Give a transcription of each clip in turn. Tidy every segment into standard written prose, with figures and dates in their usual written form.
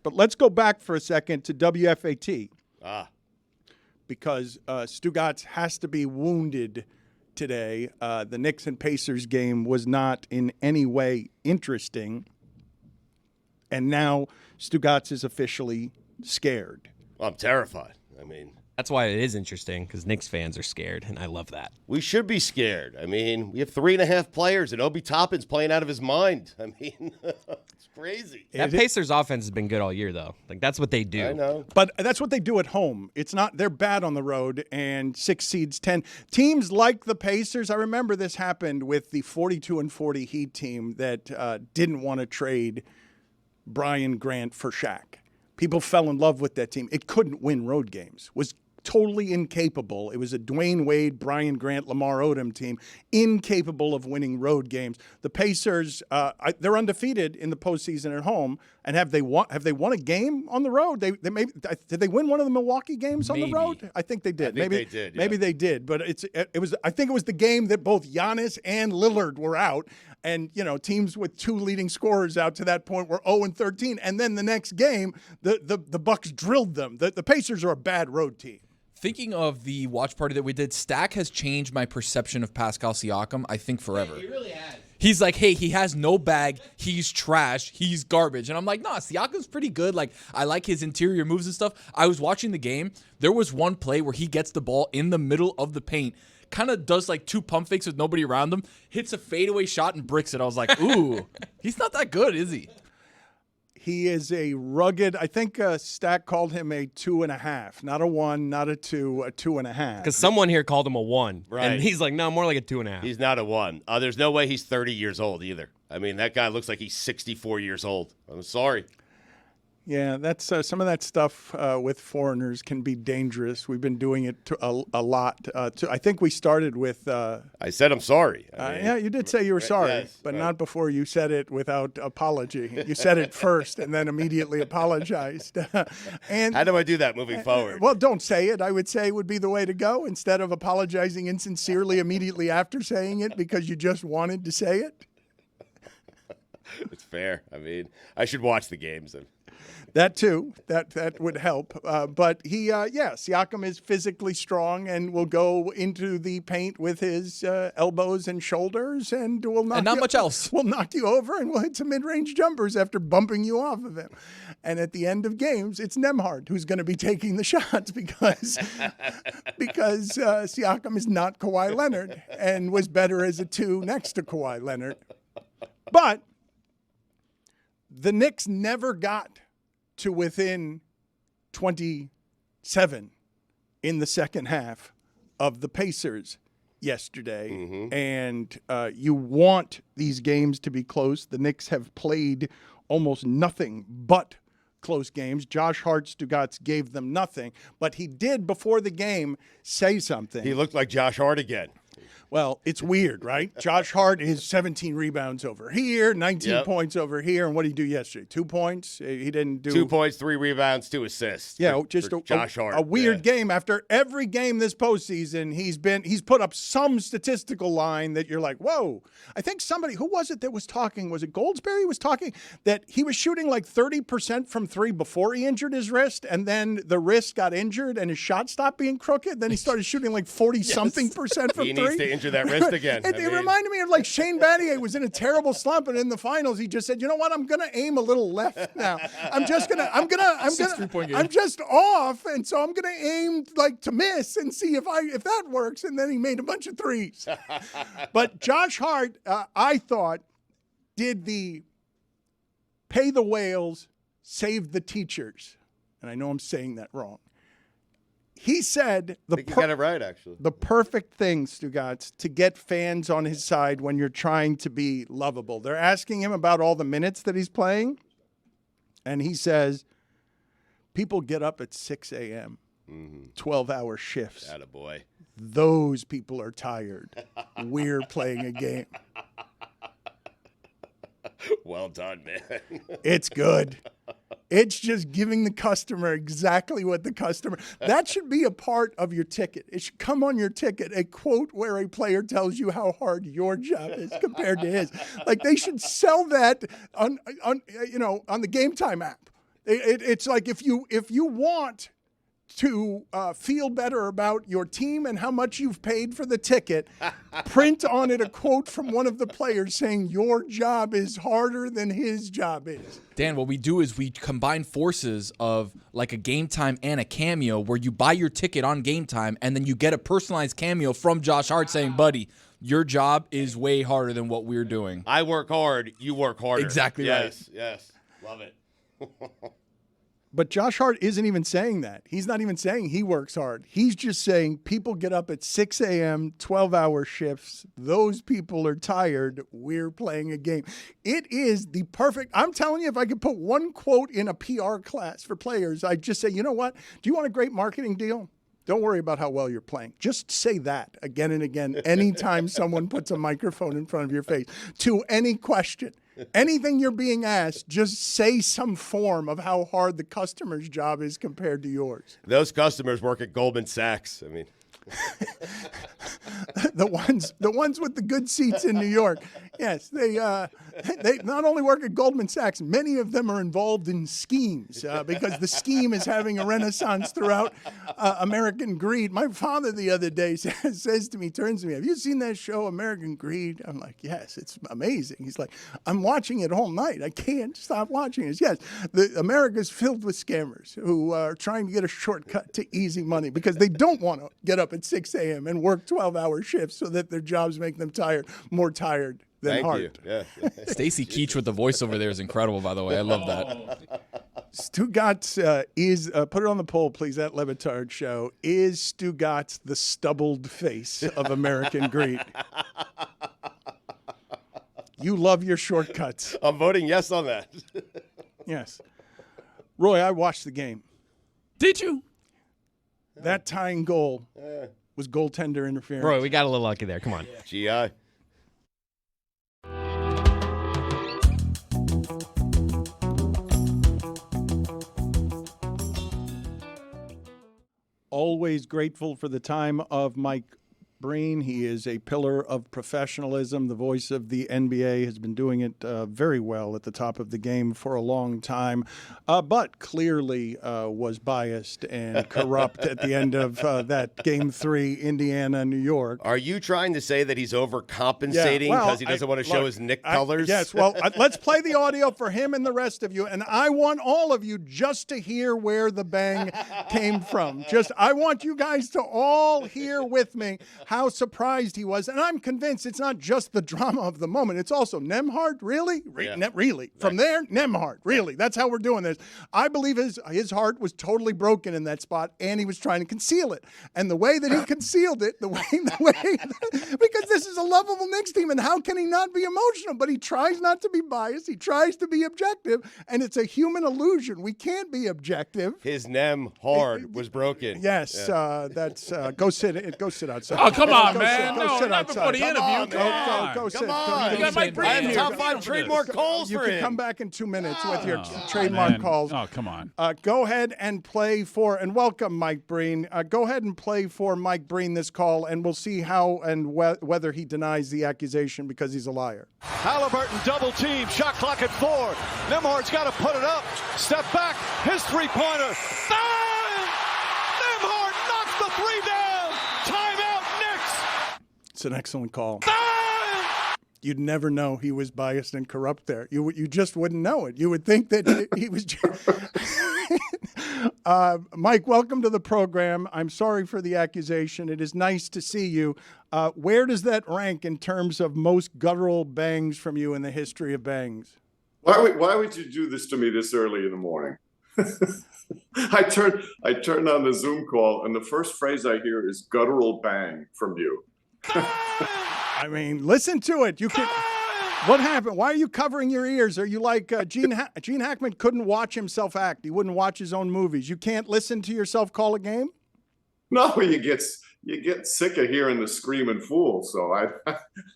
But let's go back for a second to WFAT. Because Stugotz has to be wounded today. The Knicks and Pacers game was not in any way interesting. And now Stugotz is officially scared. Well, I'm terrified. I mean, that's why it is interesting, because Knicks fans are scared, and I love that. We should be scared. I mean, we have 3.5 players, and Obi Toppin's playing out of his mind. I mean, it's crazy. That Pacers offense has been good all year, though. Like, that's what they do. I know. But that's what they do at home. It's not, they're bad on the road, and 6 seeds, 10. Teams like the Pacers, I remember this happened with the 42-40 Heat team that didn't want to trade Brian Grant for Shaq. People fell in love with that team. It couldn't win road games. Was totally incapable. It was a Dwayne Wade, Brian Grant, Lamar Odom team, incapable of winning road games. The Pacers, they're undefeated in the postseason at home, and have they won a game on the road? Did they win one of the Milwaukee games on the road? I think they did. They did. Maybe they did, but I think it was the game that both Giannis and Lillard were out. And, you know, teams with 2 leading scorers out to that point were 0-13. And then the next game, the Bucks drilled them. The Pacers are a bad road team. Thinking of the watch party that we did, Stack has changed my perception of Pascal Siakam, I think, forever. He really has. He's like, hey, he has no bag. He's trash. He's garbage. And I'm like, nah, Siakam's pretty good. Like, I like his interior moves and stuff. I was watching the game. There was one play where he gets the ball in the middle of the paint, kind of does like 2 pump fakes with nobody around him, hits a fadeaway shot and bricks it. I was like, ooh, he's not that good, is he? He is a rugged, I think Stack called him a 2.5, not a 1, not a 2, a 2.5. Because someone here called him a 1. Right. And he's like, no, more like a 2.5. He's not a 1. There's no way he's 30 years old either. I mean, that guy looks like he's 64 years old. I'm sorry. Yeah, that's some of that stuff with foreigners can be dangerous. We've been doing it a lot. I think we started with. I said I'm sorry. I mean, yeah, you did say you were sorry, yes, but right. not before you said it without apology. You said it first and then immediately apologized. And how do I do that moving forward? Well, don't say it. I would say would be the way to go instead of apologizing insincerely immediately after saying it because you just wanted to say it. It's fair. I mean, I should watch the games. That too. That would help. But Siakam is physically strong and will go into the paint with his elbows and shoulders and will knock much else. Will knock you over and will hit some mid-range jumpers after bumping you off of him. And at the end of games, it's Nembhard who's going to be taking the shots because Siakam is not Kawhi Leonard and was better as a 2 next to Kawhi Leonard. But the Knicks never got to within 27 in the second half of the Pacers yesterday. Mm-hmm. And you want these games to be close. The Knicks have played almost nothing but close games. Josh Hart, Stugotz gave them nothing. But he did, before the game, say something. He looked like Josh Hart again. Well, it's weird, right? Josh Hart is 17 rebounds over here, 19 points over here. And what did he do yesterday? 2 points? He didn't do 2 points, 3 rebounds, 2 assists. Yeah, just Josh Hart. A weird game. After every game this postseason, he's put up some statistical line that you're like, whoa. I think somebody, who was it that was talking? Was it Goldsberry was talking that he was shooting like 30% from 3 before he injured his wrist, and then the wrist got injured and his shot stopped being crooked. Then he started shooting like 40-something% from 3. He needs to injure that wrist again. It reminded me of like Shane Battier was in a terrible slump, and in the finals he just said, "You know what? I'm gonna aim a little left now. I'm just off, and so I'm gonna aim like to miss and see if that works." And then he made a bunch of threes. But Josh Hart, I thought, did the pay the whales, save the teachers, and I know I'm saying that wrong. He said I think you got it right, actually. The perfect thing, Stugotz, to get fans on his side when you're trying to be lovable. They're asking him about all the minutes that he's playing, and he says, people get up at 6 a.m., 12-hour shifts. Attaboy. Those people are tired. We're playing a game. Well done, man. It's good. It's just giving the customer exactly what the customer. That should be a part of your ticket. It should come on your ticket, a quote where a player tells you how hard your job is compared to his. Like they should sell that on the Game Time app. It's like if you want to feel better about your team and how much you've paid for the ticket, print on it a quote from one of the players saying your job is harder than his job is. Dan, what we do is we combine forces of like a Game Time and a Cameo, where you buy your ticket on Game Time and then you get a personalized cameo from Josh Hart saying, buddy, your job is way harder than what we're doing. I work hard, you work harder. Exactly right. Yes. Love it. But Josh Hart isn't even saying that. He's not even saying he works hard. He's just saying people get up at 6 a.m., 12-hour shifts. Those people are tired. We're playing a game. It is the perfect – I'm telling you, if I could put one quote in a PR class for players, I'd just say, you know what? Do you want a great marketing deal? Don't worry about how well you're playing. Just say that again and again anytime someone puts a microphone in front of your face to any question. Anything you're being asked, just say some form of how hard the customer's job is compared to yours. Those customers work at Goldman Sachs. I mean, the ones with the good seats in New York. Yes, they not only work at Goldman Sachs, many of them are involved in schemes because the scheme is having a renaissance throughout American Greed. My father the other day says to me, turns to me, have you seen that show, American Greed? I'm like, yes, it's amazing. He's like, I'm watching it all night. I can't stop watching it. Yes, America's filled with scammers who are trying to get a shortcut to easy money because they don't want to get up at 6 a.m. and work 12-hour shifts so that their jobs make them more tired than thank hard. you. Yeah. Stacey Keach with the voiceover there is incredible, by the way. I love that. Stugotz is, put it on the poll, please, at Le Batard Show. Is Stugotz the stubbled face of American Greed? You love your shortcuts. I'm voting yes on that. Yes. Roy, I watched the game. Did you? That tying goal was goaltender interference. Roy, we got a little lucky there. Come on. GI. Always grateful for the time of Mike Breen. He is a pillar of professionalism. The voice of the NBA has been doing it very well at the top of the game for a long time, but clearly was biased and corrupt at the end of that Game 3, Indiana, New York. Are you trying to say that he's overcompensating because he doesn't want to show his Knicks colors? Yes, well, let's play the audio for him and the rest of you, and I want all of you just to hear where the bang came from. I want you guys to all hear with me how surprised he was. And I'm convinced it's not just the drama of the moment. It's also Nembhard, really? Yeah. Really? From there, Nembhard, really? That's how we're doing this. I believe his heart was totally broken in that spot, and he was trying to conceal it. And the way that he concealed it, the way, because this is a lovable Knicks team, and how can he not be emotional? But he tries not to be biased. He tries to be objective, and it's a human illusion. We can't be objective. His Nembhard was broken. Yes, that's go sit outside. Oh, come on, Go man. sit No, not outside. before the interview. Go sit. Come on. You got Mike Breen I have here. top 5 trademark calls You for can him. come back in 2 minutes with your trademark man. calls. Oh, come on. Go ahead and play for, and welcome Mike Breen. Go ahead and play for Mike Breen this call, and we'll see how and whether he denies the accusation because he's a liar. Halliburton double team, shot clock at 4. Nembhard's got to put it up. Step back, his three-pointer. Bang! Nembhard knocks the three down. Timeout, Knicks. It's an excellent call. Bang! You'd never know he was biased and corrupt there. You just wouldn't know it. You would think that he was Mike, welcome to the program. I'm sorry for the accusation. It is nice to see you. Where does that rank in terms of most guttural bangs from you in the history of bangs? Why would you do this to me this early in the morning? I turned on the Zoom call, and the first phrase I hear is guttural bang from you. I mean, listen to it. You can. What happened? Why are you covering your ears? Are you like Gene Hackman couldn't watch himself act? He wouldn't watch his own movies. You can't listen to yourself call a game? No, you get sick of hearing the screaming fool. So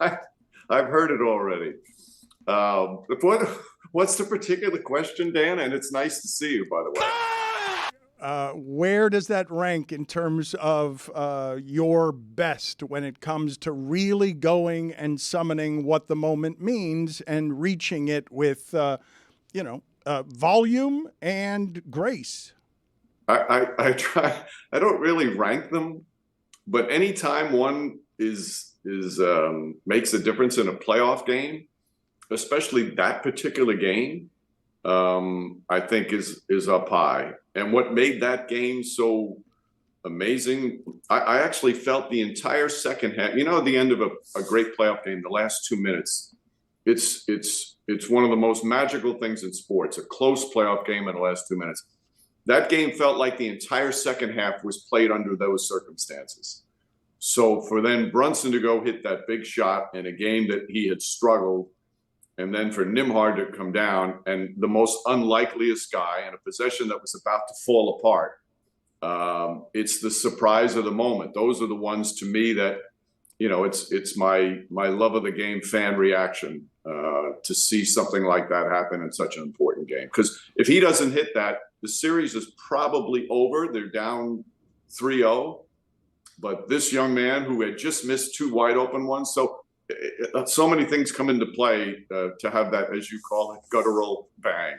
I've heard it already. What's the particular question, Dan? And it's nice to see you, by the way. Where does that rank in terms of your best when it comes to really going and summoning what the moment means and reaching it with, volume and grace. I try. I don't really rank them, but anytime one is makes a difference in a playoff game, especially that particular game, I think is up high. And what made that game so amazing, I actually felt the entire second half. You know, at the end of a great playoff game, the last 2 minutes, it's one of the most magical things in sports. A close playoff game in the last 2 minutes. That game felt like the entire second half was played under those circumstances. So for then Brunson to go hit that big shot in a game that he had struggled, and then for Nembhard to come down and the most unlikeliest guy in a possession that was about to fall apart, it's the surprise of the moment. Those are the ones to me that, you know, it's my love of the game fan reaction to see something like that happen in such an important game. Because if he doesn't hit that, the series is probably over. They're down 3-0. But this young man who had just missed 2 wide open ones, so many things come into play to have that, as you call it, guttural bang.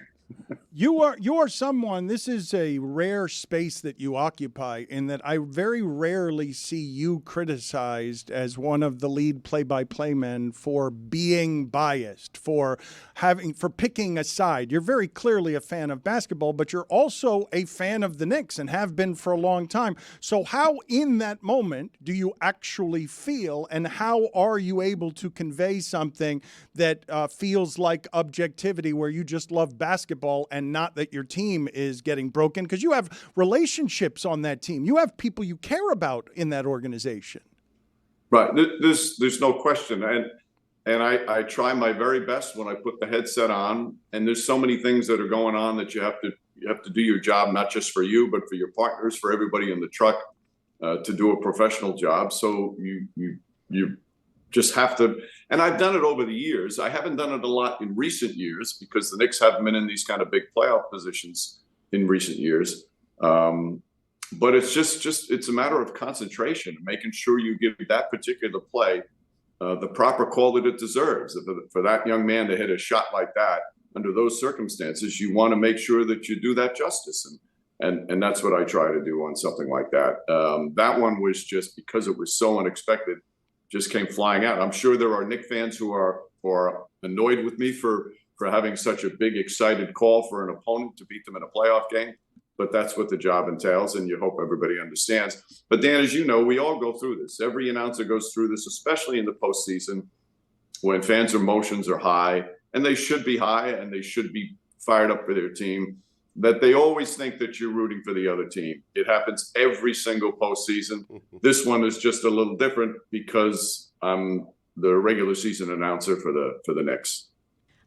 You are someone, this is a rare space that you occupy, in that I very rarely see you criticized as one of the lead play-by-play men for being biased, for picking a side. You're very clearly a fan of basketball, but you're also a fan of the Knicks and have been for a long time. So how in that moment do you actually feel, and how are you able to convey something that feels like objectivity, where you just love basketball and not that your team is getting broken? Because you have relationships on that team. You have people you care about in that organization. Right. There's no question. And I try my very best when I put the headset on. And there's so many things that are going on that you have to do your job, not just for you, but for your partners, for everybody in the truck, to do a professional job. So you just have to, and I've done it over the years. I haven't done it a lot in recent years because the Knicks haven't been in these kind of big playoff positions in recent years. But it's just it's a matter of concentration, making sure you give that particular play the proper call that it deserves. For that young man to hit a shot like that under those circumstances, you want to make sure that you do that justice. And that's what I try to do on something like that. That one was just because it was so unexpected, just came flying out. I'm sure there are Knicks fans who are annoyed with me for having such a big, excited call for an opponent to beat them in a playoff game. But that's what the job entails, and you hope everybody understands. But Dan, as you know, we all go through this. Every announcer goes through this, especially in the postseason when fans' emotions are high, and they should be high, and they should be fired up for their team, that they always think that you're rooting for the other team. It happens every single postseason. This one is just a little different because I'm the regular season announcer for the Knicks.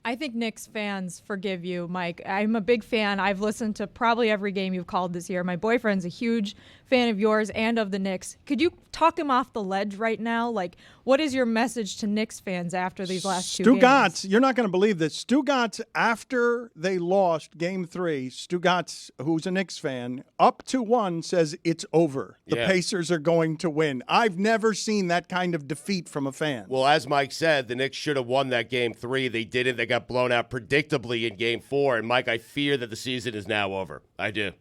I think Knicks fans forgive you, Mike. I'm a big fan. I've listened to probably every game you've called this year. My boyfriend's a huge fan of yours and of the Knicks. Could you talk him off the ledge right now? Like, what is your message to Knicks fans after these last 2 games? Stugotz, you're not going to believe this. Stugotz, after they lost Game 3, Stugotz, who's a Knicks fan, up 2-1, says it's over. The Pacers are going to win. I've never seen that kind of defeat from a fan. Well, as Mike said, the Knicks should have won that Game 3. They didn't. They got blown out predictably in Game 4. And, Mike, I fear that the season is now over. I do.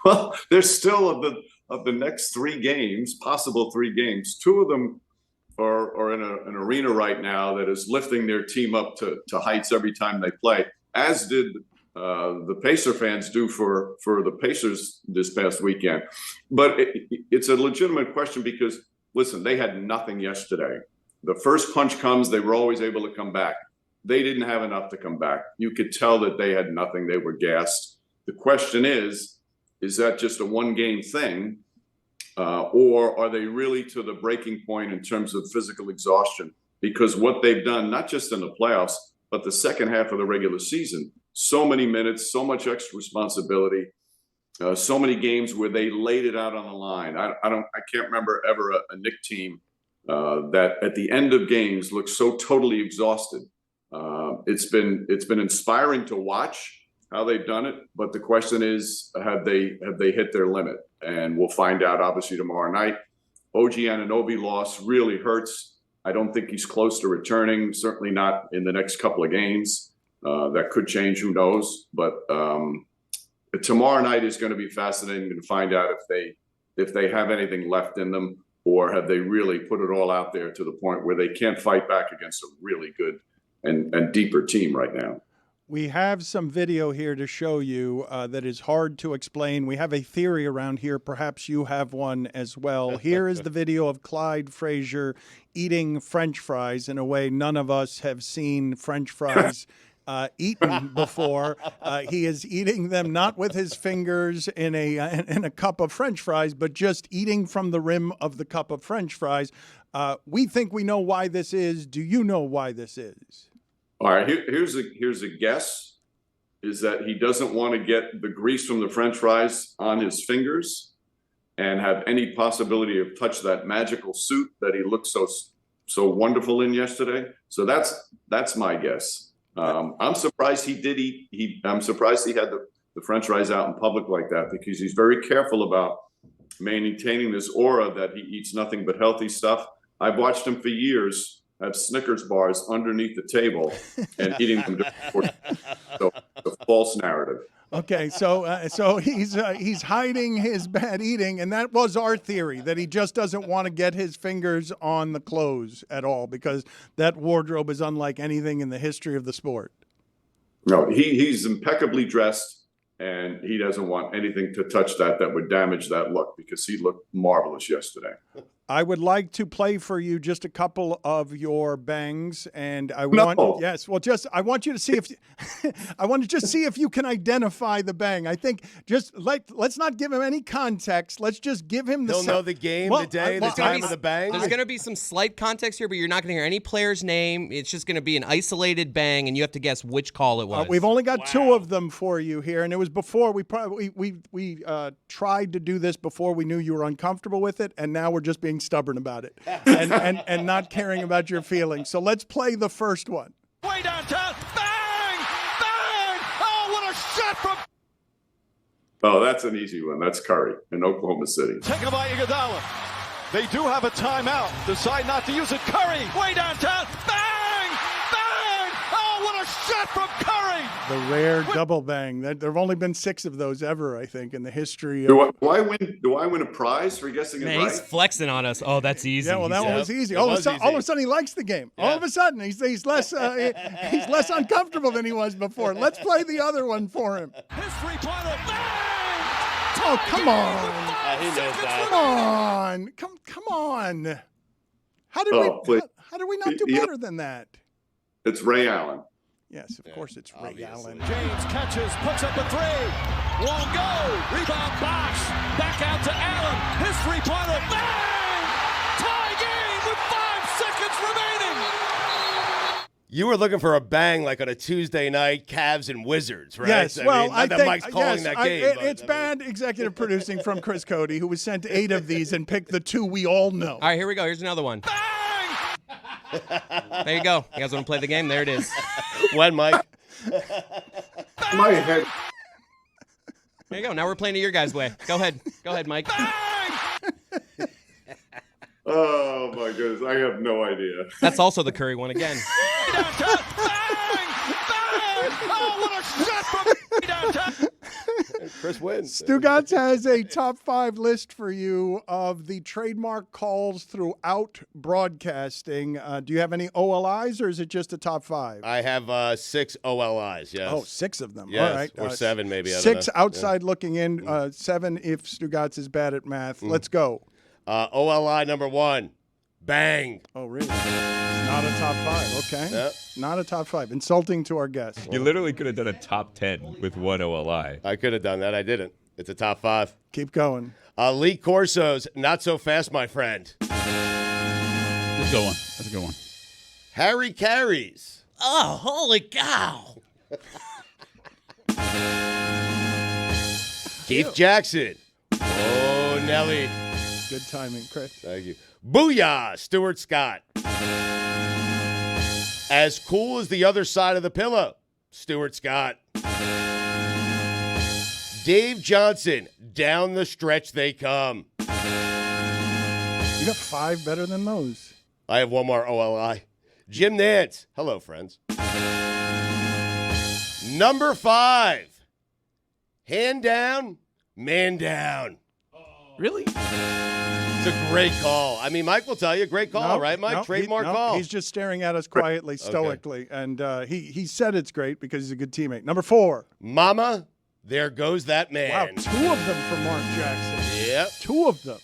Well, there's still of the next 3 games, possible 3 games, 2 of them are in an arena right now that is lifting their team up to heights every time they play, as did the Pacer fans do for the Pacers this past weekend. But it's a legitimate question because, listen, they had nothing yesterday. The first punch comes, they were always able to come back. They didn't have enough to come back. You could tell that they had nothing. They were gassed. The question is that just a one-game thing, or are they really to the breaking point in terms of physical exhaustion? Because what they've done, not just in the playoffs, but the second half of the regular season, so many minutes, so much extra responsibility, so many games where they laid it out on the line. I can't remember ever a Knicks team that at the end of games looks so totally exhausted. It's been inspiring to watch how they've done it, but the question is, have they hit their limit? And we'll find out obviously tomorrow night. OG Anunoby loss really hurts. I don't think he's close to returning, certainly not in the next couple of games. That could change, who knows? But tomorrow night is going to be fascinating to find out if they have anything left in them, or have they really put it all out there to the point where they can't fight back against a really good and deeper team right now. We have some video here to show you that is hard to explain. We have a theory around here. Perhaps you have one as well. Here is the video of Clyde Frazier eating French fries in a way none of us have seen French fries eaten before. He is eating them not with his fingers in a cup of French fries, but just eating from the rim of the cup of French fries. We think we know why this is. Do you know why this is? All right, here's a guess, is that he doesn't want to get the grease from the French fries on his fingers and have any possibility of touch that magical suit that he looked so wonderful in yesterday. So that's my guess. I'm surprised he did eat. I'm surprised he had the French fries out in public like that, because he's very careful about maintaining this aura that he eats nothing but healthy stuff. I've watched him for years have Snickers bars underneath the table and eating them. So it's a false narrative. Okay, so he's hiding his bad eating, and that was our theory, that he just doesn't want to get his fingers on the clothes at all, because that wardrobe is unlike anything in the history of the sport. No, he's impeccably dressed, and he doesn't want anything to touch that would damage that look, because he looked marvelous yesterday. I would like to play for you just a couple of your bangs, and I want you to see if I want to just see if you can identify the bang. I think let's not give him any context. Let's just give him the. He'll know the game, the day, the time of the bang. There's going to be some slight context here, but you're not going to hear any player's name. It's just going to be an isolated bang, and you have to guess which call it was. We've only got two of them for you here, and it was before we tried to do this before we knew you were uncomfortable with it, and now we're just being stubborn about it and not caring about your feelings. So let's play the first one. Way downtown. Bang! Bang! Oh, what a shot from... Oh, that's an easy one. That's Curry in Oklahoma City. Taken by Iguodala. They do have a timeout. Decide not to use it. Curry, way downtown. Bang! Bang! Oh, what a shot from Curry! The rare double bang. There have only been 6 of those ever, I think, in the history of... Do I win a prize for guessing it right? He's flexing on us. Oh, that's easy. Yeah, well, that one was easy. All of a sudden, he likes the game. Yeah. All of a sudden, he's less he's less uncomfortable than he was before. Let's play the other one for him. His three-pointer, bang! Oh, come on! He knows that. Come on! How did we not do better than that? It's Ray Allen. Yes, of course it's Ray Allen. James catches, puts up a three. Won't go. Rebound Bosh. Back out to Allen. His three-pointer. Bang! Tie game with 5 seconds remaining. You were looking for a bang like on a Tuesday night, Cavs and Wizards, right? Yes, I think Mike's calling that game. It's bad executive producing from Chris Cody, who was sent 8 of these and picked the 2 we all know. All right, here we go. Here's another one. Bang! There you go. You guys want to play the game? There it is. When, Mike? My head. There you go. Now we're playing it your guys' way. Go ahead. Go ahead, Mike. Oh, my goodness. I have no idea. That's also the Curry one again. Downtown. Bang! Bang! Oh, what a shot from downtown. Chris wins. Stugotz has a top 5 list for you of the trademark calls throughout broadcasting. Do you have any OLIs, or is it just a top 5? I have 6 OLIs, yes. Oh, 6 of them. Yes, All right. or 7 maybe. 6 outside looking in, 7 if Stugotz is bad at math. Let's go. OLI number 1, bang. Oh, really? Not a top 5. Okay. Yep. Not a top 5. Insulting to our guests. You literally could have done a top 10 with 1 OLI. I could have done that. I didn't. It's a top 5. Keep going. Lee Corso's Not So Fast, My Friend. That's a good one. That's a good one. Harry Carries. Oh, holy cow. Keith Jackson. Oh, Nelly. Good timing, Chris. Thank you. Booyah, Stuart Scott. As cool as the other side of the pillow, Stuart Scott. Dave Johnson, down the stretch they come. You got 5 better than those. I have one more OLI. Jim Nance. Hello, friends. Number 5. Hand down, man down. Really? It's a great call. I mean, Mike will tell you, great call, right, Mike? Trademark call. He's just staring at us quietly, stoically. And he said it's great because he's a good teammate. Number 4. Mama, there goes that man. Wow, 2 of them for Mark Jackson. Yep. 2 of them.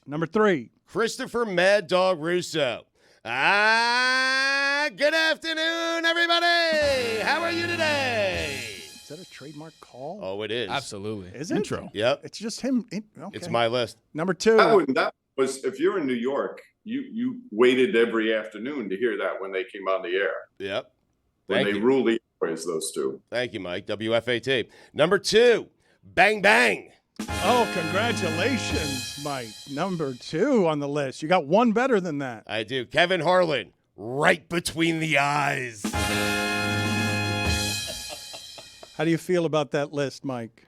Number 3. Christopher Mad Dog Russo. Good afternoon, everybody. How are you today? Is that a trademark call? Oh, it is. Absolutely. Is it? Intro. Yep. It's just him. Okay. It's my list. Number 2. That was, if you're in New York, you waited every afternoon to hear that when they came on the air. Yep. When Thank they you. ruled the airways, those 2. Thank you, Mike. WFAT. Number 2, Bang Bang. Oh, congratulations, Mike. Number 2 on the list. You got one better than that. I do. Kevin Harlan, right between the eyes. How do you feel about that list, Mike?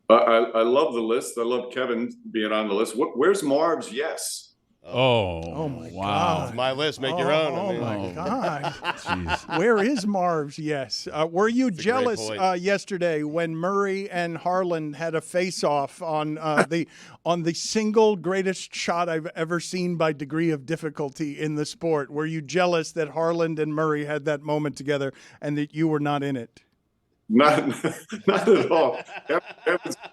I love the list. I love Kevin being on the list. Where's Marv's yes? Oh my wow. It's my list. Make your own. Oh, I mean, my God. Jeez. Where is Marv's yes? Were you a great jealous point. yesterday when Murray and Harlan had a face-off on the single greatest shot I've ever seen by degree of difficulty in the sport? Were you jealous that Harlan and Murray had that moment together and that you were not in it? Not at all.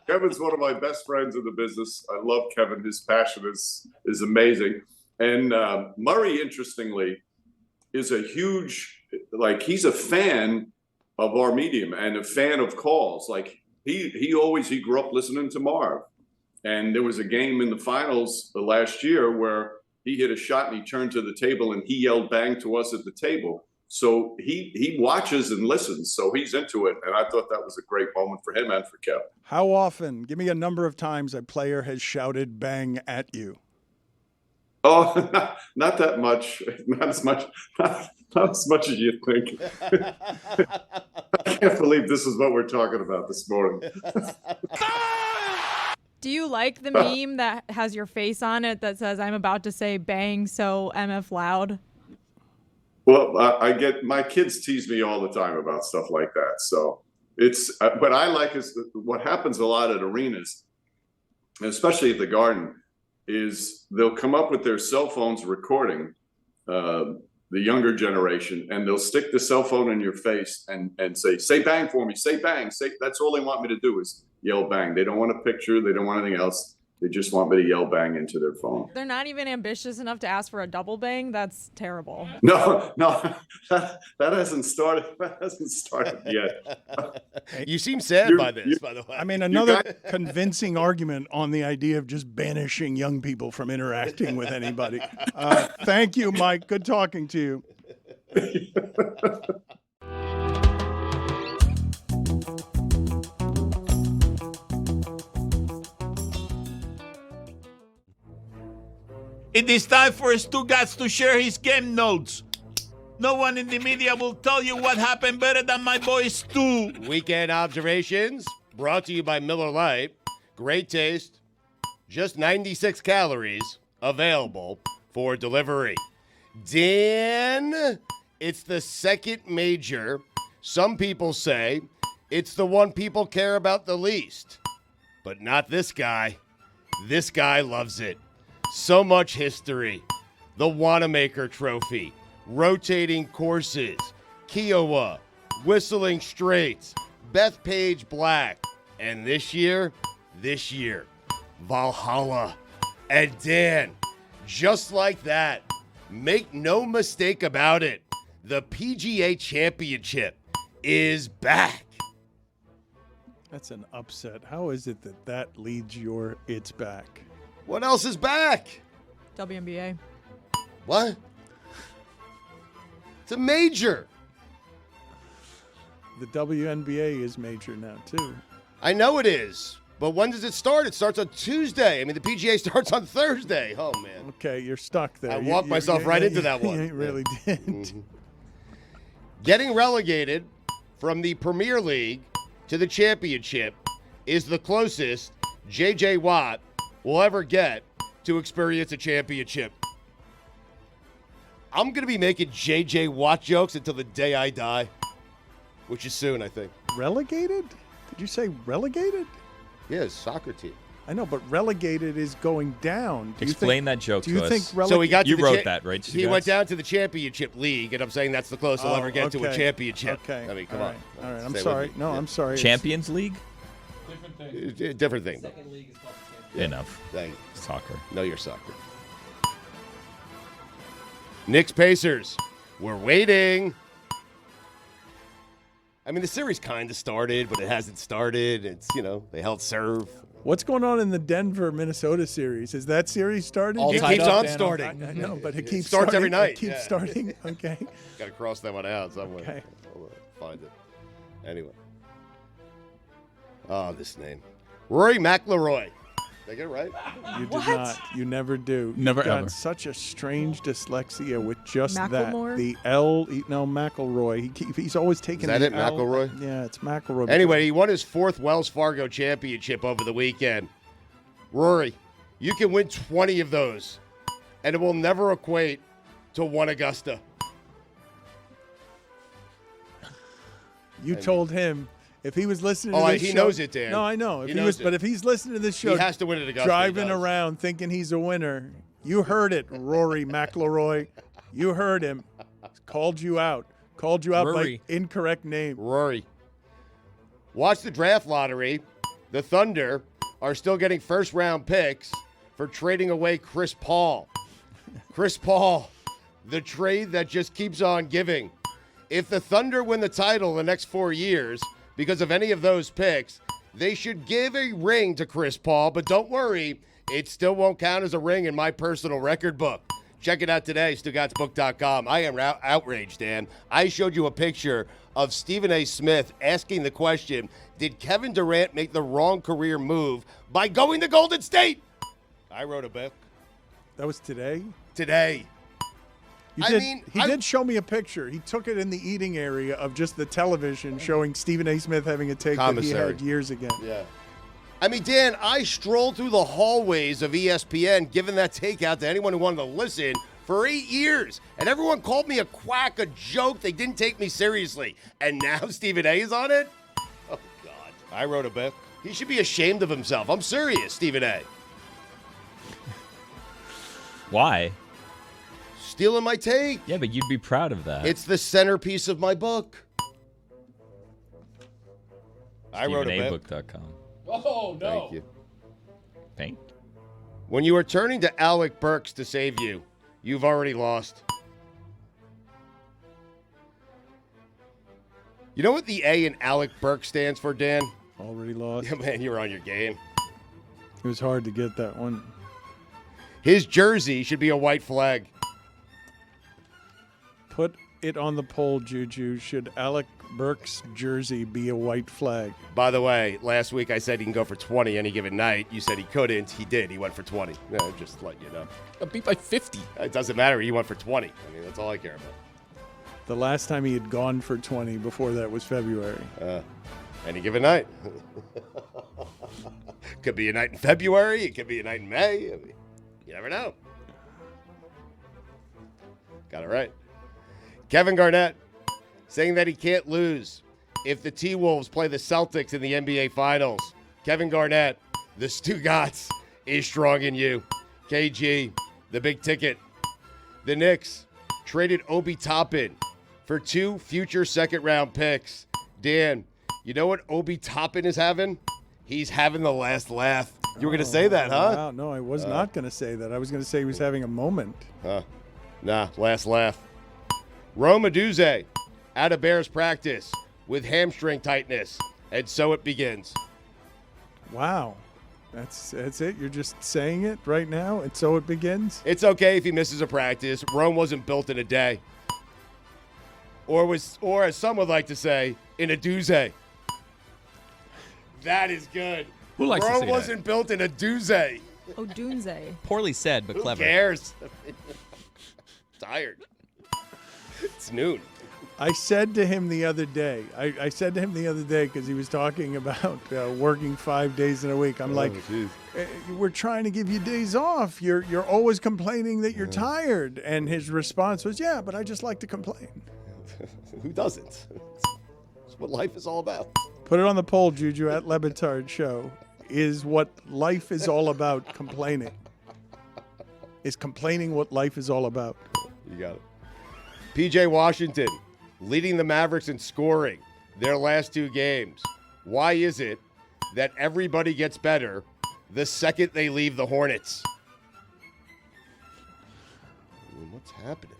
Kevin's one of my best friends in the business. I love Kevin. His passion is amazing. And Murray, interestingly, is a huge, he's a fan of our medium and a fan of calls. Like he grew up listening to Marv. And there was a game in the finals last year where he hit a shot and he turned to the table and he yelled bang to us at the table. So he watches and listens, so he's into it, and I thought that was a great moment for him and for Kev. How often? Give me a number of times a player has shouted bang at you. Oh, not that much. Not as much as you think. I can't believe this is what we're talking about this morning. Do you like the meme that has your face on it that says, I'm about to say bang, so MF loud? Well, I get my kids tease me all the time about stuff like that. So it's, but I like is what happens a lot at arenas, especially at the Garden, is they'll come up with their cell phones recording the younger generation, and they'll stick the cell phone in your face and say bang for me, say bang, say. That's all they want me to do is yell bang. They don't want a picture. They don't want anything else. They just want me to yell bang into their phone. They're not even ambitious enough to ask for a double bang? That's terrible. No, that hasn't started. That hasn't started yet. You seem sad by this, by the way. I mean, another convincing argument on the idea of just banishing young people from interacting with anybody. Thank you, Mike. Good talking to you. It is time for Stugotz to share his game notes. No one in the media will tell you what happened better than my boy Stu. Weekend observations brought to you by Miller Lite. Great taste, just 96 calories, available for delivery. Dan, it's the second major. Some people say it's the one people care about the least, but not this guy. This guy loves it. So much history. The Wanamaker Trophy, rotating courses, Kiowa, Whistling Straits, Bethpage Black, and this year, Valhalla. And Dan, just like that, make no mistake about it, the PGA Championship is back. That's an upset. How is it that leads your it's back? What else is back? WNBA. What? It's a major. The WNBA is major now, too. I know it is, but when does it start? It starts on Tuesday. I mean, the PGA starts on Thursday. Oh, man. Okay, you're stuck there. I walked myself right into that one. You really did. Mm-hmm. Getting relegated from the Premier League to the championship is the closest J.J. Watt will ever get to experience a championship. I'm going to be making J.J. Watt jokes until the day I die, which is soon, I think. Relegated? Did you say relegated? Yeah, soccer team. I know, but relegated is going down. Explain that joke do you to think us. So he got to You the wrote that, right, He Stugotz? went down to the championship league, and I'm saying that's the closest I'll ever get to a okay. championship. Okay. I mean, come All on. right. All right. I'm Stay with sorry. me. No, Yeah. I'm sorry. Champions League? Different thing. Enough. Thank you. Soccer. Know your soccer. Knicks Pacers. We're waiting. I mean, the series kind of started, but it hasn't started. It's, they held serve. What's going on in the Denver-Minnesota series? Is that series started? All It tied keeps up, on Dan. starting. I know, but it keeps starts starting. every night. It keeps Yeah. starting. Okay. Got to cross that one out somewhere. Okay. I'll find it. Anyway. Oh, this name. Rory McIlroy. Did I get it right? You did not. You never do. Never, You've got ever. such a strange dyslexia with just Macklemore? that. The L. No, McElroy. He's always taking. Is that the it, L. McElroy? Yeah, it's McElroy. Anyway, he won his 4th Wells Fargo championship over the weekend. Rory, you can win 20 of those, and it will never equate to 1 Augusta. You told him if he was listening to Oh, this he show. knows it, Dan. No, I know. If He he knows was, it. but if he's listening to this show, He has to win at Augusta. driving he does. around thinking he's a winner. You heard it, Rory McIlroy. You heard him. Called you out. Called you out Rory. by incorrect name. Rory. Watch the draft lottery. The Thunder are still getting first-round picks for trading away Chris Paul. Chris Paul, the trade that just keeps on giving. If the Thunder win the title the next 4 years because of any of those picks, they should give a ring to Chris Paul, but don't worry, it still won't count as a ring in my personal record book. Check it out today, StugottsBook.com. I am outraged, Dan. I showed you a picture of Stephen A. Smith asking the question, did Kevin Durant make the wrong career move by going to Golden State? I wrote a book That was today. today. He did show me a picture. He took it in the eating area of just the television showing Stephen A. Smith having a take that he Commissary. had years ago. Yeah. I mean, Dan, I strolled through the hallways of ESPN giving that takeout to anyone who wanted to listen for 8 years. And everyone called me a quack, a joke. They didn't take me seriously. And now Stephen A. is on it? Oh, God. I wrote a book. He should be ashamed of himself. I'm serious, Stephen A. Why? Stealing my take. Yeah, but you'd be proud of that. It's the centerpiece of my book. I wrote a book. StephenAbook.com. Oh, no. Thank you. Thank When you are turning to Alec Burks to save you, you've already lost. You know what the A in Alec Burks stands for, Dan? Already lost. Yeah, man, you're on your game. It was hard to get that one. His jersey should be a white flag. Put it on the poll, Juju. Should Alec Burks' jersey be a white flag? By the way, last week I said he can go for 20 any given night. You said he couldn't. He did. He went for 20. Yeah, just to let you know. I beat by 50. It doesn't matter. He went for 20. I mean, that's all I care about. The last time he had gone for 20 before that was February. Any given night. Could be a night in February. It could be a night in May. I mean, you never know. Got it right. Kevin Garnett saying that he can't lose if the T-Wolves play the Celtics in the NBA Finals. Kevin Garnett, the Stugotz is strong in you. KG, the big ticket. The Knicks traded Obi Toppin for 2 future second-round picks. Dan, you know what Obi Toppin is having? He's having the last laugh. You were going to say that, huh? Wow, no, I was not going to say that. I was going to say he was having a moment. Nah, last laugh. Rome Aduze out of Bears practice with hamstring tightness. And so it begins. Wow. That's it? You're just saying it right now? And so it begins? It's okay if he misses a practice. Rome wasn't built in a day. Or as some would like to say, in a doozy. That is good. Who likes to Rome say that? wasn't built in a doozy. Odunze. Poorly said, but Who clever. cares? Tired. It's noon. I said to him the other day, because he was talking about working 5 days in a week. I'm like, we're trying to give you days off. You're always complaining that you're tired. And his response was, yeah, but I just like to complain. Who doesn't? It's That's what life is all about. Put it on the poll, Juju, at Le Batard Show. Is what life is all about complaining? Is complaining what life is all about? You got it. PJ Washington leading the Mavericks in scoring their last 2 games. Why is it that everybody gets better the second they leave the Hornets? What's happening?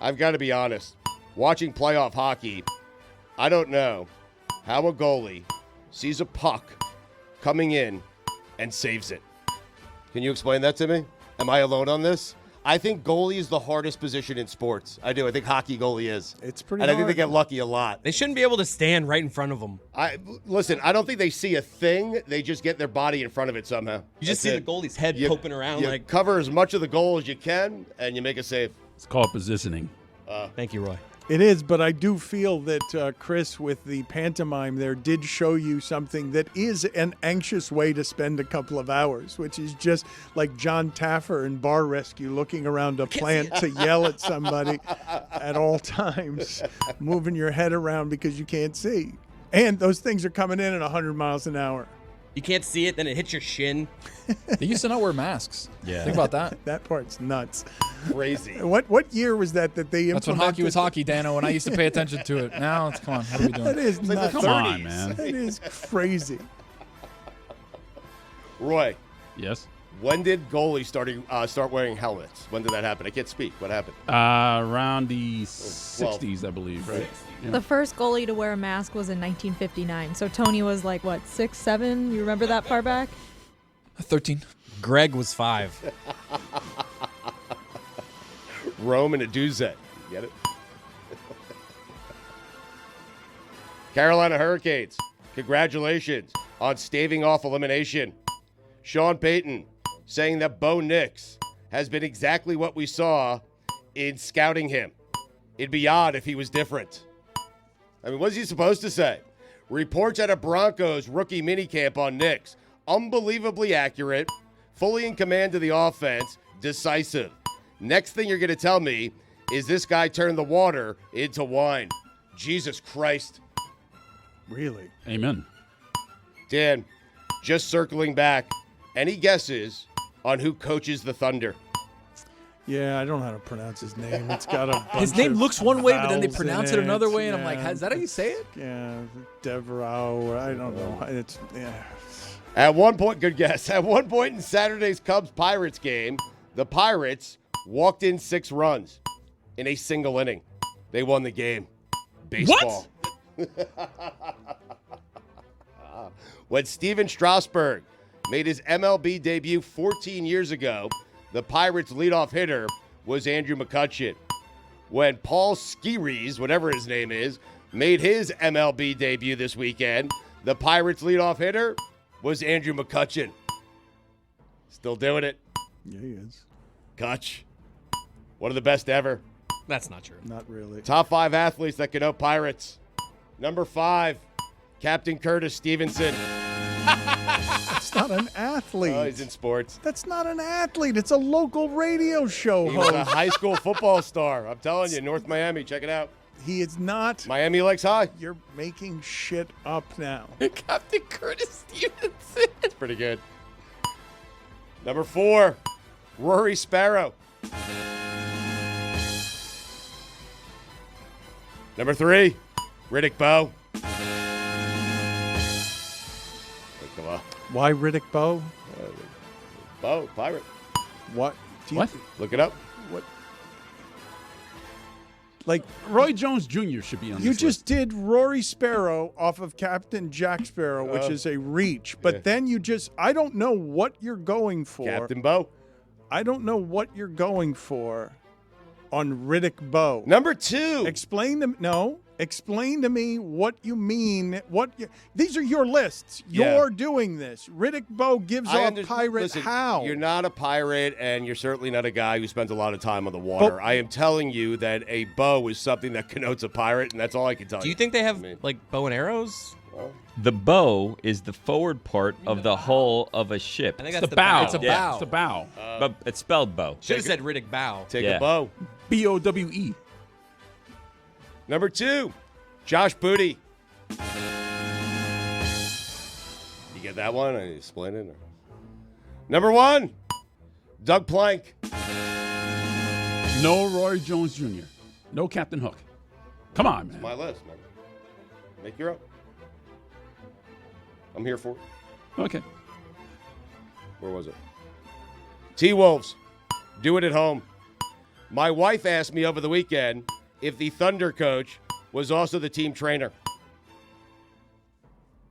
I've got to be honest. Watching playoff hockey, I don't know how a goalie sees a puck coming in and saves it. Can you explain that to me? Am I alone on this? I think goalie is the hardest position in sports. I do. I think hockey goalie is. It's pretty And I think hard. they get lucky a lot. They shouldn't be able to stand right in front of them. Listen, I don't think they see a thing. They just get their body in front of it somehow. You just see the goalie's head poking around. You Like, cover as much of the goal as you can, and you make a save. It's called positioning. thank you, Roy. It is, but I do feel that Chris, with the pantomime there, did show you something that is an anxious way to spend a couple of hours, which is just like John Taffer in Bar Rescue looking around a plant to yell at somebody at all times, moving your head around because you can't see. And those things are coming in at 100 miles an hour. You can't see it, then it hits your shin. They used to not wear masks. Yeah. Think about that. That part's nuts. Crazy. What year was that they implemented? That's when hockey was hockey, Dano, and I used to pay attention to it. Now, come on, what are we doing? That is like nuts. the Come on, 30s. man. That is crazy. Roy, Yes. when did goalies start wearing helmets? When did that happen? I can't speak. What happened? Around the 60s, I believe, right? Yeah. The first goalie to wear a mask was in 1959. So Tony was like, what, 6, 7? You remember that far back? 13. Greg was 5. Rome and a Duzet. Get it? Carolina Hurricanes, congratulations on staving off elimination. Sean Payton saying that Bo Nix has been exactly what we saw in scouting him. It'd be odd if he was different. I mean, what's he supposed to say? Reports at a Broncos rookie minicamp on Nix. Unbelievably accurate, fully in command of the offense, decisive. Next thing you're going to tell me is this guy turned the water into wine. Jesus Christ. Really? Amen. Dan, just circling back, any guesses on who coaches the Thunder? Yeah, I don't know how to pronounce his name. It's got a bunch His name of looks one way, but then they vowels pronounce in it another way, and I'm like, Yeah. is that how you say it? Yeah, Devereaux. I don't know. It's At one point, good guess. At one point in Saturday's Cubs-Pirates game, the Pirates walked in 6 runs in a single inning. They won the game. Baseball. When Steven Strasburg made his MLB debut 14 years ago, the Pirates' leadoff hitter was Andrew McCutchen. When Paul Skeeries, whatever his name is, made his MLB debut this weekend, the Pirates' leadoff hitter was Andrew McCutchen. Still doing it. yeah, he is. Kutch. One of the best ever. That's not true. Not really. Top 5 athletes that can know Pirates. Number 5, Captain Curtis Stevenson. That's not an athlete. Oh, he's in sports. That's not an athlete. It's a local radio show He was a host. high school football star. I'm telling you, North Miami, check it out. He is not. Miami likes high. You're making shit up now. Captain Curtis Stevenson. It's pretty good. Number 4, Rory Sparrow. Number 3, Riddick Bowe. Come on. Why Riddick Bowe? Bowe, Pirate. What? What? Look it up. What? Like, Roy Jones Jr. should be on you this just did Rory Sparrow off of Captain Jack Sparrow, which is a reach. But yeah. then you just, I don't know what you're going for. Captain Bowe. I don't know what you're going for on Riddick Bowe. Number 2. Explain to me what you mean. These are your lists. Yeah. You're doing this. Riddick Bowe gives off pirate. Listen, how? You're not a pirate, and you're certainly not a guy who spends a lot of time on the water. But- I am telling you that a bow is something that connotes a pirate, and that's all I can tell you. Do you think they have, I mean- like, bow and arrows? The bow is the forward part of the hull of a ship. I think It's that's the bow. It's a Yeah. bow. It's the bow. But it's spelled bow. Should have said Riddick Bow. Take Yeah. a bow. BOWE. Number 2, Josh Booty. You get that one? I need to explain it. Number 1, Doug Plank. No Roy Jones Jr. No Captain Hook. Come on, man. My list, man. Make your own. I'm here for it. Okay. Where was it? T-Wolves. Do it at home. My wife asked me over the weekend if the Thunder coach was also the team trainer.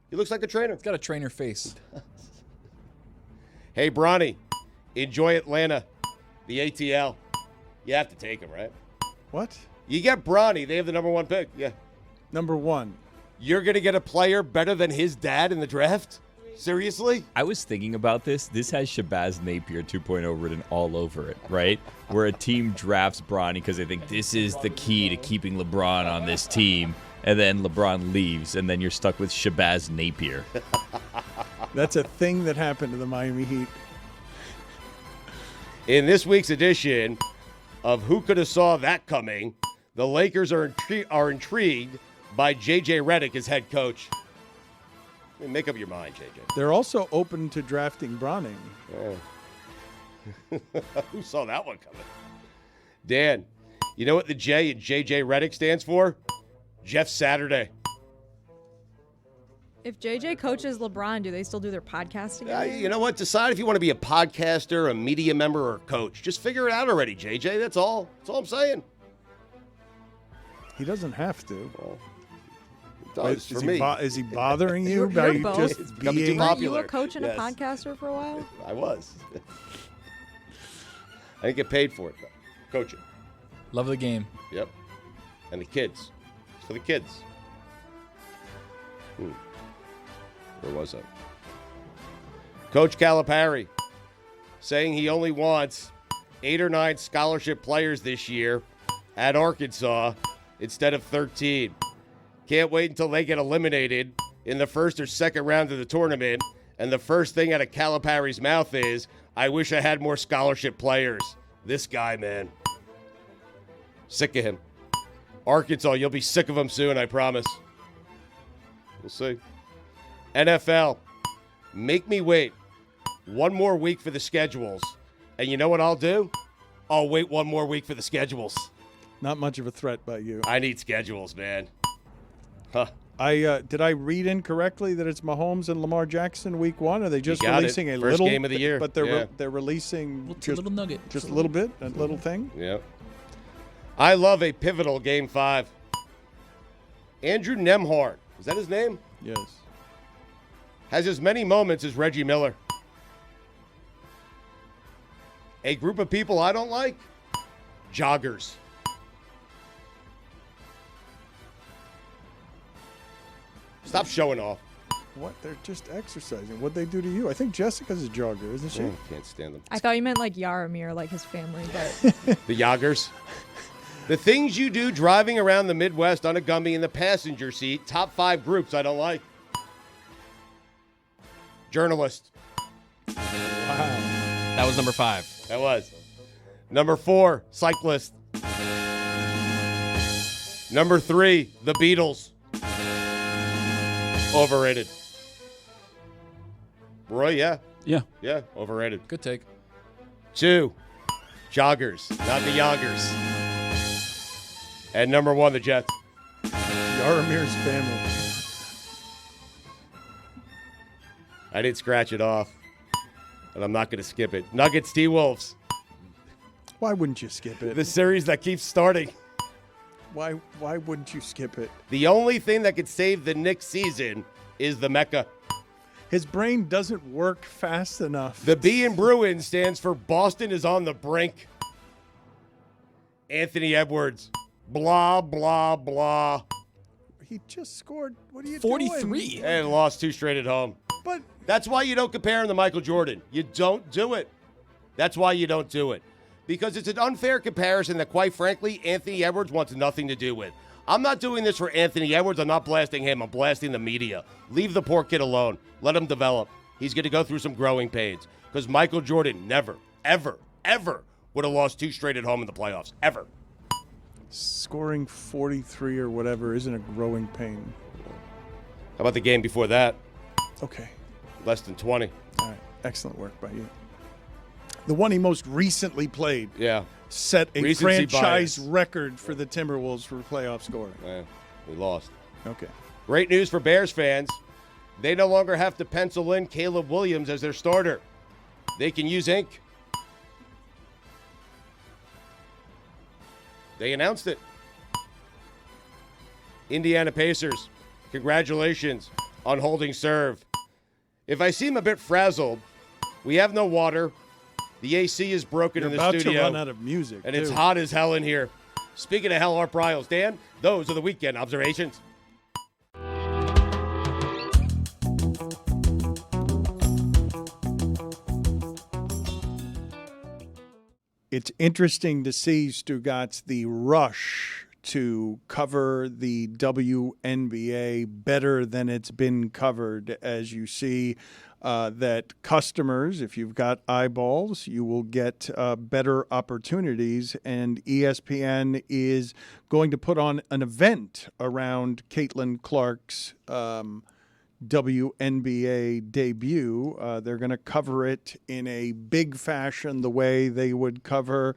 He looks like a trainer. He's got a trainer face. Hey, Bronny, enjoy Atlanta, the ATL. You have to take him, right? What? You get Bronny. They have the number 1 pick. Yeah. Number 1. You're going to get a player better than his dad in the draft? Seriously? I was thinking about this. This has Shabazz Napier 2.0 written all over it, right? Where a team drafts Bronny because they think this is the key to keeping LeBron on this team, and then LeBron leaves, and then you're stuck with Shabazz Napier. That's a thing that happened to the Miami Heat. In this week's edition of Who Could Have Saw That Coming, the Lakers are intrigued by J.J. Redick as head coach. Make up your mind, J.J. They're also open to drafting Bronning. Yeah. Who saw that one coming? Dan, you know what the J in J.J. Redick stands for? Jeff Saturday. If JJ coaches LeBron, do they still do their podcast together? You know what? Decide if you want to be a podcaster, a media member, or a coach. Just figure it out already, J.J. That's all. That's all I'm saying. He doesn't have to. Well, it does for me. Is he bothering you? You're by both. just It's becoming too being popular. You were a coach and Yes. a podcaster for a while? I was. I didn't get paid for it, though. Coaching. Love the game. Yep. And the kids. It's for the kids. Where was I? Coach Calipari saying he only wants 8 or 9 scholarship players this year at Arkansas instead of 13. Can't wait until they get eliminated in the first or second round of the tournament, and the first thing out of Calipari's mouth is, I wish I had more scholarship players. This guy, man. Sick of him. Arkansas, you'll be sick of him soon, I promise. We'll see. NFL, make me wait 1 more week for the schedules. And you know what I'll do? I'll wait 1 more week for the schedules. Not much of a threat by you. I need schedules, man. Huh. Did I read incorrectly that it's Mahomes and Lamar Jackson week 1? Are they just You got releasing it. a First little game of the year? But they're releasing It's a little nugget. just a little bit, a little thing. Yep. I love a pivotal Game 5. Andrew Nemhart, is that his name? Yes. Has as many moments as Reggie Miller. A group of people I don't like? Joggers. Stop showing off. What? They're just exercising. What'd they do to you? I think Jessica's a jogger, isn't she? Can't stand them. I thought you meant like Yaramir, like his family, but The Joggers. The things you do driving around the Midwest on a gummy in the passenger seat, top 5 groups I don't like. Journalist. That was number 5. That was. Number 4, cyclist. Number 3, the Beatles. Overrated. Roy, yeah. Yeah. Yeah, overrated. Good take. 2, joggers, not the yoggers. And number 1, the Jets. Yaramir's family. I did scratch it off, and I'm not going to skip it. Nuggets, T-Wolves. Why wouldn't you skip it? The series that keeps starting. Why wouldn't you skip it? The only thing that could save the Knicks season is the Mecca. His brain doesn't work fast enough. The B in Bruin stands for Boston is on the brink. Anthony Edwards. Blah, blah, blah. He just scored. What are you 43. doing? And lost 2 straight at home. But That's why you don't compare him to Michael Jordan. You don't do it. That's why you don't do it. Because it's an unfair comparison that, quite frankly, Anthony Edwards wants nothing to do with. I'm not doing this for Anthony Edwards. I'm not blasting him. I'm blasting the media. Leave the poor kid alone. Let him develop. He's going to go through some growing pains. Because Michael Jordan never, ever, ever would have lost 2 straight at home in the playoffs. Ever. Scoring 43 or whatever isn't a growing pain. How about the game before that? Okay. Less than 20. All right. Excellent work by you. The one he most recently played set a Recency franchise bias. record for the Timberwolves for playoff scoring. We lost. Okay. Great news for Bears fans. They no longer have to pencil in Caleb Williams as their starter. They can use ink. They announced it. Indiana Pacers, congratulations on holding serve. If I seem a bit frazzled, we have no water. The AC is broken You're in the about studio. to run out of music, and too. it's hot as hell in here. Speaking of hell, Art Bryles. Dan, those are the weekend observations. It's interesting to see, Stugotz, the rush to cover the WNBA better than it's been covered. As you see that customers, if you've got eyeballs, you will get better opportunities. And ESPN is going to put on an event around Caitlin Clark's WNBA debut. They're going to cover it in a big fashion, the way they would cover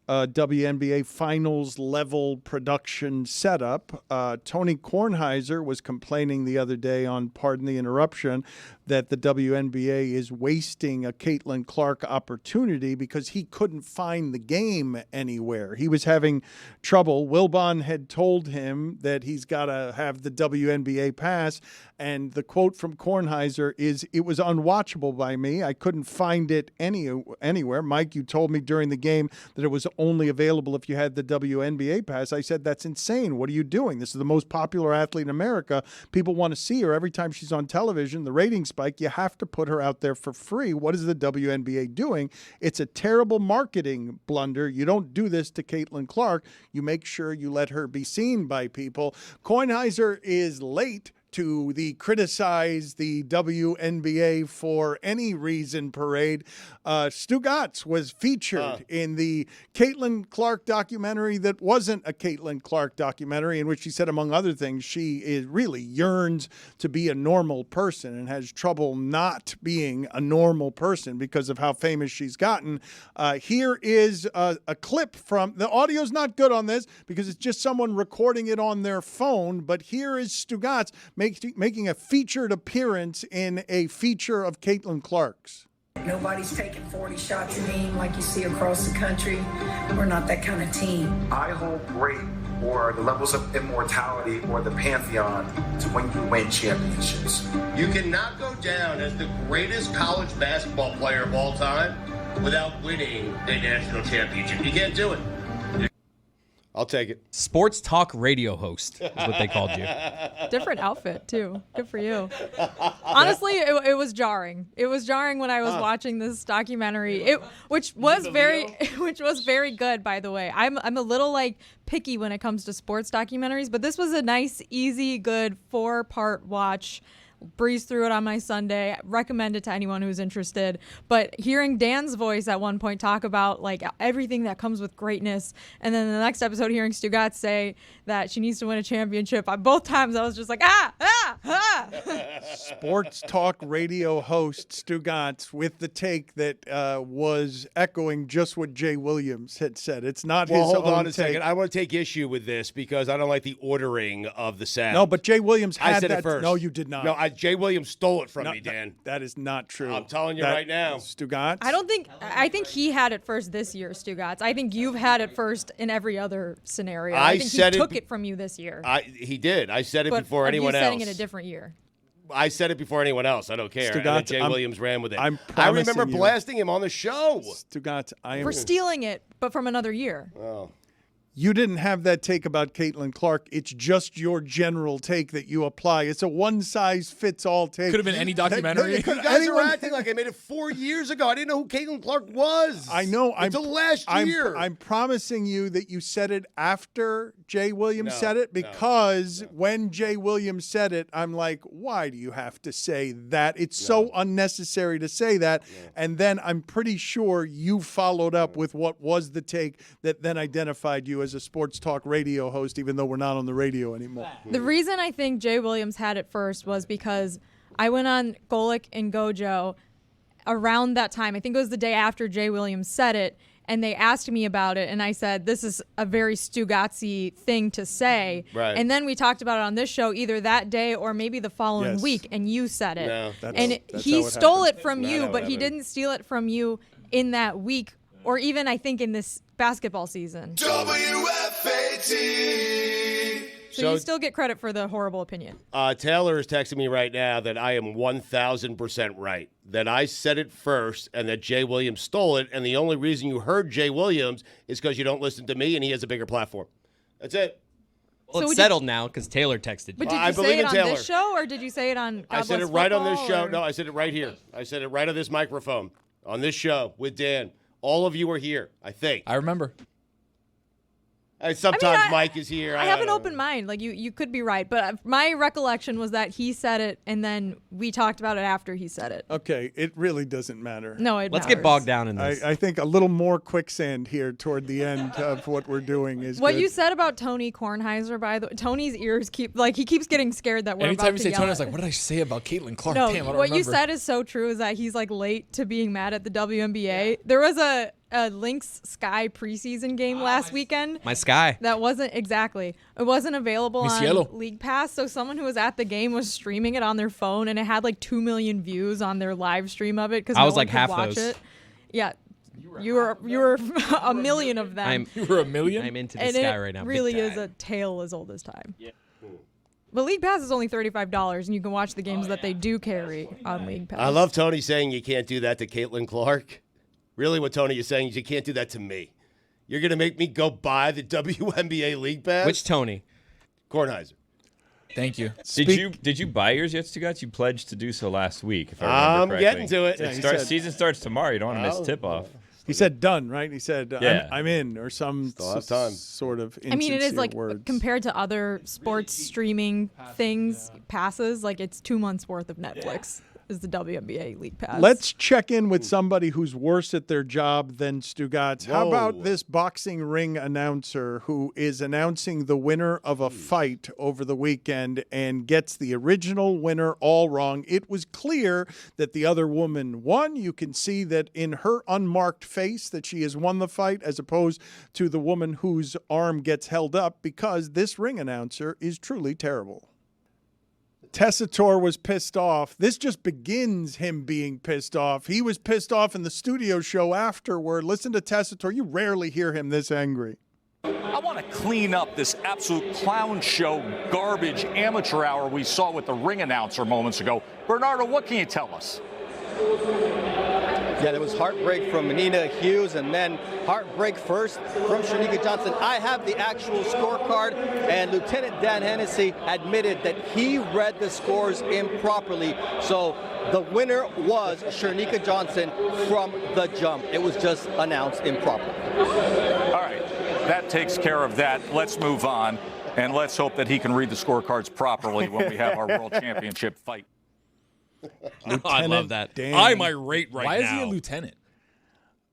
WNBA finals level production setup. Tony Kornheiser was complaining the other day on Pardon the Interruption that the WNBA is wasting a Caitlin Clark opportunity because he couldn't find the game anywhere. He was having trouble. Wilbon had told him that he's got to have the WNBA pass, and the quote from Kornheiser is, "It was unwatchable by me. I couldn't find it anywhere. Mike, you told me during the game that it was only available if you had the WNBA pass." I said, "That's insane. What are you doing? This is the most popular athlete in America. People want to see her every time she's on television. The ratings spike. You have to put her out there for free. What is the WNBA doing? It's a terrible marketing blunder. You don't do this to Caitlin Clark. You make sure you let her be seen by people." Kornheiser is late to the criticize the WNBA for any reason parade. Stugotz was featured in the Caitlin Clark documentary that wasn't a Caitlin Clark documentary, in which she said, among other things, she really yearns to be a normal person and has trouble not being a normal person because of how famous she's gotten. Here is a clip from, the audio's not good on this because it's just someone recording it on their phone, but here is Stugotz making a featured appearance in a feature of Caitlin Clark's. Nobody's taking 40 shots a game like you see across the country. We're not that kind of team. I hold great, or the levels of immortality, or the pantheon to when you win championships. You cannot go down as the greatest college basketball player of all time without winning a national championship. You can't do it. I'll take it. Sports talk radio host is what they called you. Different outfit, too. Good for you. Honestly, it was jarring. It was jarring when I was watching this documentary, which was very good, by the way. I'm a little picky when it comes to sports documentaries, but this was a nice, easy, good 4-part watch. Breezed through it on my Sunday. Recommend it to anyone who's interested. But hearing Dan's voice at one point talk about everything that comes with greatness, and then the next episode hearing Stugotz say that she needs to win a championship, both times I was just like, Sports talk radio host Stugotz with the take that was echoing just what Jay Williams had said. It's not his own take. Hold on a second. I want to take issue with this because I don't like the ordering of the sound. No, but Jay Williams had I said that. it first. No, you did not. No, Jay Williams stole it from me, Dan. That is not true. I'm telling you right now. Stugotz? I think he had it first this year, Stugotz. I think you've had it first in every other scenario. I think he took it from you this year. He did. I said it but before anyone else. But you setting it a different year. I said it before anyone else. I don't care. Stugotz, Jay Williams ran with it. I remember blasting him on the show. Stugotz, for stealing it, but from another year. Oh. You didn't have that take about Caitlin Clark. It's just your general take that you apply. It's a one-size-fits-all take. Could have been any documentary. You guys are acting like I made it 4 years ago. I didn't know who Caitlin Clark was. I know. Until last year. I'm promising you that you said it after Jay Williams said it? Because when Jay Williams said it, I'm like, why do you have to say that? It's so unnecessary to say that. And then I'm pretty sure you followed up with what was the take that then identified you as a sports talk radio host, even though we're not on the radio anymore. The reason I think Jay Williams had it first was because I went on Golic and Gojo around that time. I think it was the day after Jay Williams said it, and they asked me about it, and I said, this is a very Stugotz-y thing to say. Right. And then we talked about it on this show either that day or maybe the following week, and you said it. No, and he stole it from you, but he didn't steal it from you in that week or even, I think, in this basketball season. So you still get credit for the horrible opinion. Taylor is texting me right now that I am 1,000% right. That I said it first and that Jay Williams stole it. And the only reason you heard Jay Williams is because you don't listen to me and he has a bigger platform. That's it. Well, it's settled now because Taylor texted you. But did you say it on this show or did you say it on God I said Bless it right on this Football, show. or? No, I said it right here. I said it right on this microphone. On this show with Dan. All of you are here, I think. I remember. Sometimes Mike is here. I have an open mind. Like you could be right, but my recollection was that he said it, and then we talked about it after he said it. Okay, it really doesn't matter. No, it Let's matters. get bogged down in this. I think a little more quicksand here toward the end of what we're doing is What good. you said about Tony Kornheiser, by the way, Tony's ears he keeps getting scared that we're Anytime about you to say yell Tony, I at- was like, what did I say about Caitlin Clark? No, Damn, I don't what you remember. said is so true. Is that he's like late to being mad at the WNBA. There was a Lynx Sky preseason game last weekend. My Sky. That wasn't exactly. It wasn't available Mi on cielo. League Pass. So someone who was at the game was streaming it on their phone, and it had like 2 million views on their live stream of it because I no was one like could half watch those. it. Yeah, you were a million of them. You were a million? I'm into the and Sky it right now. big really is time. a tale as old as time. Yeah. But League Pass is only $35, and you can watch the games that they do carry on League Pass. I love Tony saying you can't do that to Caitlin Clark. Really what Tony is saying is you can't do that to me. You're going to make me go buy the WNBA League Pass? Which Tony? Kornheiser. Thank you. Did you buy yours yet, Stugotz? You pledged to do so last week, if I remember I'm correctly. getting to it. Yeah, Season starts tomorrow. You don't want to miss tip-off. He said done, right? He said Yeah. I'm in or some Still have time. sort of I mean, it is insincere like words. compared to other sports streaming things, passes, like it's 2 months worth of Netflix is the WNBA League Pass. Let's check in with somebody who's worse at their job than Stugotz. How about Whoa. this boxing ring announcer who is announcing the winner of a fight over the weekend and gets the original winner all wrong? It was clear that the other woman won. You can see that in her unmarked face that she has won the fight as opposed to the woman whose arm gets held up because this ring announcer is truly terrible. Tessitore was pissed off. This just begins him being pissed off. He was pissed off in the studio show afterward. Listen to Tessitore. You rarely hear him this angry. I want to clean up this absolute clown show, garbage amateur hour we saw with the ring announcer moments ago. Bernardo, what can you tell us? Yeah, there was heartbreak from Nina Hughes and then heartbreak first from Shanika Johnson. I have the actual scorecard, and Lieutenant Dan Hennessy admitted that he read the scores improperly. So the winner was Shanika Johnson from the jump. It was just announced improperly. All right, that takes care of that. Let's move on, and let's hope that he can read the scorecards properly when we have our World Championship fight. I love that. Dan. I'm irate right now. Why is he a lieutenant?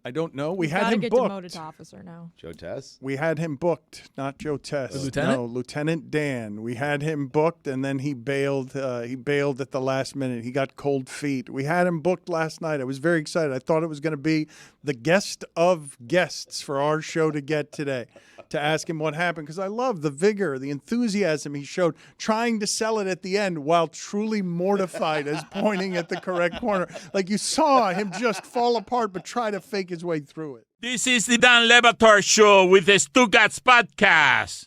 I don't know. We had gotta him get booked. demoted to officer now. Joe Tess? We had him booked, not Joe Tess. The lieutenant? No, Lieutenant Dan. We had him booked, and then he bailed. He bailed at the last minute. He got cold feet. We had him booked last night. I was very excited. I thought it was going to be the guest of guests for our show to get today, to ask him what happened, because I love the vigor, the enthusiasm he showed, trying to sell it at the end while truly mortified as pointing at the correct corner. Like you saw him just fall apart, but try to fake his way through it. This is the Dan Le Batard Show with the Stugotz podcast.